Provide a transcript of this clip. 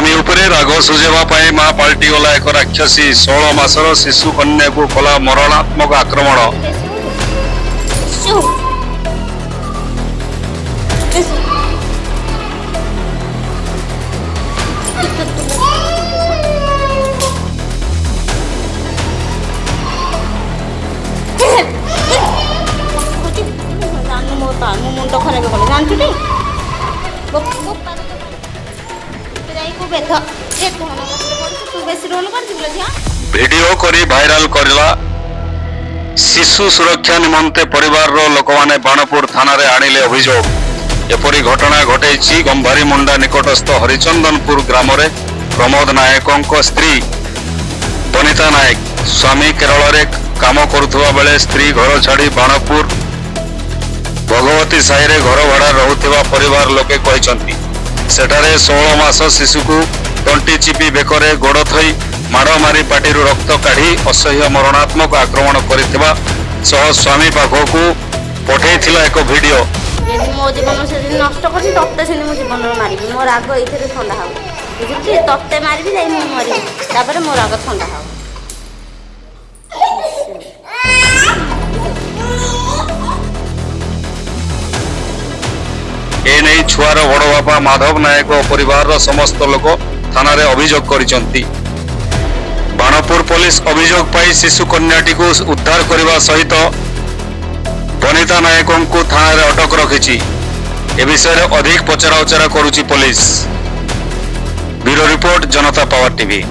स्वामी उपरे राग सुझेवा पाई मां पाल्टी गला एक राक्षसी 16 मासर शिशु कन्या को कला मरणात्मक आक्रमण। मुंड खराब कले जानछु टी वीडियो करी भाइराल करला शिशु सुरक्षा निमंते परिवार रो लोक माने बाणपुर थाना रे आनिले अभियोग। एपरी घटना घटैछि गंभारी मुंडा निकटस्थ हरिचंदनपुर ग्राम रे प्रमोद नायकଙ୍କ स्त्री बनिता नायक स्वामी केरल रे काम करुथुवा बेले स्त्री घर छाड़ी बाणपुर भगवती साई रे घर भड़ा रहुथिबा परिवार लोके कहिसंती। सेठारे 16 मास शिशु को तंटी चिपी बेकरे गोड़ थई माड़ मारी पाटिरु रक्त काढ़ी असह्य मरणात्मक आक्रमण करिथिबा सह स्वामी पाखकू पठेइथिला एक वीडियो। यदि मो जीवन से नष्ट करछि तत्ते से मो जीवन मारिबि मोर आग एथिरे ठंडा हो बुझिछि तत्ते मारिबि जाई मो मरि तापर मोर आग ठंडा हो। ए नहीं छुआर बड़ बापा माधव नायक परिवार समस्त लोक थाना रे अभियोग करिसंती। बाणपुर पुलिस अभियोग पाई शिशु कन्याटी को उद्धार करने सहित बनिता नायकों को थाना रे अटक रखिछि। ए विषय रे अधिक पचरा उचरा करुछि पुलिस। ब्यूरो रिपोर्ट जनता पावर टीवी।